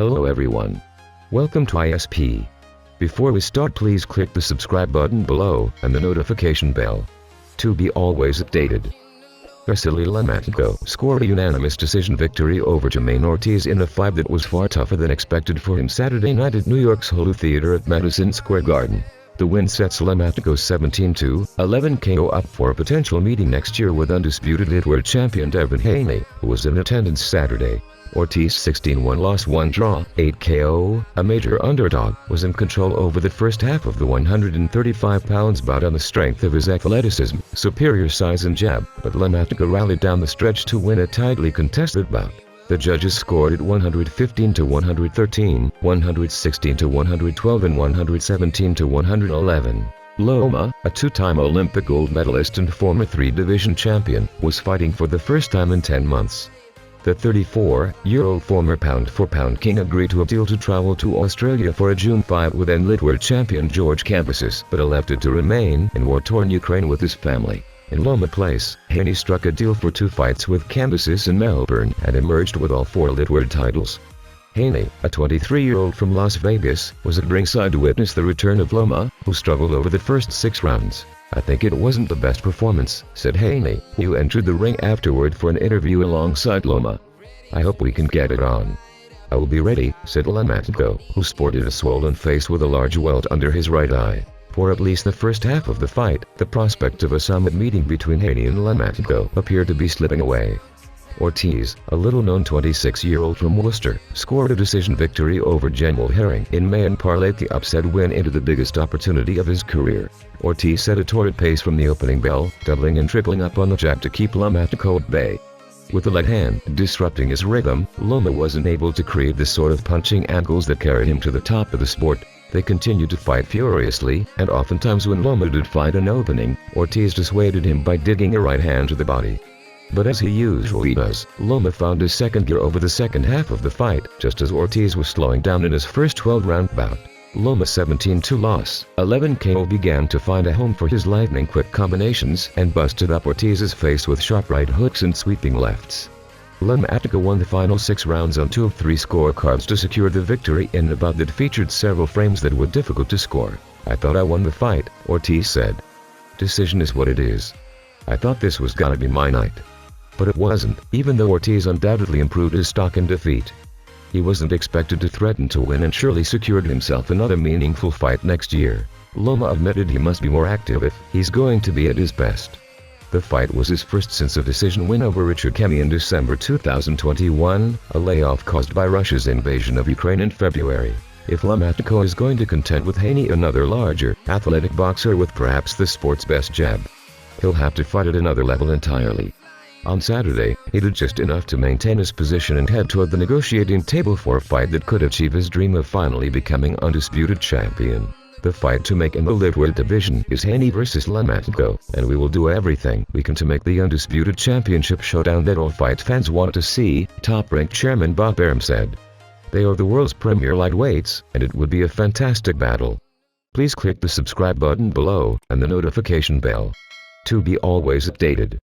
Hello everyone. Welcome to I.S.P. Before we start, please click the subscribe button below and the notification bell to be always updated. Vasily Lomachenko scored a unanimous decision victory over Jermaine Ortiz in a fight that was far tougher than expected for him Saturday night at New York's Hulu Theater at Madison Square Garden. The win sets Lomachenko's 17-11 KO up for a potential meeting next year with undisputed lightweight champion Devin Haney, who was in attendance Saturday. Ortiz 16-1 loss 1 draw, 8 KO, a major underdog, was in control over the first half of the 135-pound bout on the strength of his athleticism, superior size and jab, but Lomachenko rallied down the stretch to win a tightly contested bout. The judges scored it 115-113, 116-112 and 117-111. Loma, a two-time Olympic gold medalist and former three-division champion, was fighting for the first time in 10 months. The 34-year-old former pound-for-pound king agreed to a deal to travel to Australia for a June fight with then lightweight champion 𝐕𝐚𝐬𝐥𝐢𝐸, but elected to remain in war-torn Ukraine with his family. In Loma place, Haney struck a deal for 2 fights with 𝐕𝐚𝐬𝐿𝐵𝐵 in Melbourne and emerged with all 4 lightweight titles. Haney, a 23-year-old from Las Vegas, was at ringside to witness the return of Loma, who struggled over the first 6 rounds. "I think it wasn't the best performance," said Haney, who entered the ring afterward for an interview alongside Loma. "I hope we can get it on. I will be ready," said Lomachenko, who sported a swollen face with a large welt under his right eye. For at least the first half of the fight, the prospect of a summit meeting between Haney and Lomachenko appeared to be slipping away. Ortiz, a little-known 26-year-old from Worcester, scored a decision victory over Janji in May and parlayed the upset win into the biggest opportunity of his career. Ortiz set a torrid pace from the opening bell, doubling and tripling up on the jab to keep Lomachenko at bay. With the left hand disrupting his rhythm, Loma wasn't able to create the sort of punching angles that carried him to the top of the sport. They continued to fight furiously, and oftentimes when Loma did find an opening, Ortiz dissuaded him by digging a right hand to the body. But as he usually does, Loma found his second gear over the second half of the fight, just as Ortiz was slowing down in his first 12-round bout. Loma's 17-2 loss, 11 KO began to find a home for his lightning-quick combinations and busted up Ortiz's face with sharp right hooks and sweeping lefts. Lomachenko won the final 6 rounds on 2 of 3 scorecards to secure the victory in a bout that featured several frames that were difficult to score. "I thought I won the fight," Ortiz said. "Decision is what it is. I thought this was gonna be my night." But it wasn't, even though Ortiz undoubtedly improved his stock in defeat. He wasn't expected to threaten to win and surely secured himself another meaningful fight next year. Loma admitted he must be more active if he's going to be at his best. The fight was his first since a decision win over Richard Kemi in December 2021, a layoff caused by Russia's invasion of Ukraine in February. If Lomachenko is going to contend with Haney, another larger, athletic boxer with perhaps the sport's best jab, he'll have to fight at another level entirely. On Saturday, he did just enough to maintain his position and head toward the negotiating table for a fight that could achieve his dream of finally becoming undisputed champion. The fight to make in the lightweight division is Haney versus Lomachenko, and we will do everything we can to make the undisputed championship showdown that all fight fans want to see, Top-Rank Chairman Bob Arum said. "They are the world's premier lightweights, and it would be a fantastic battle." Please click the subscribe button below and the notification bell to be always updated.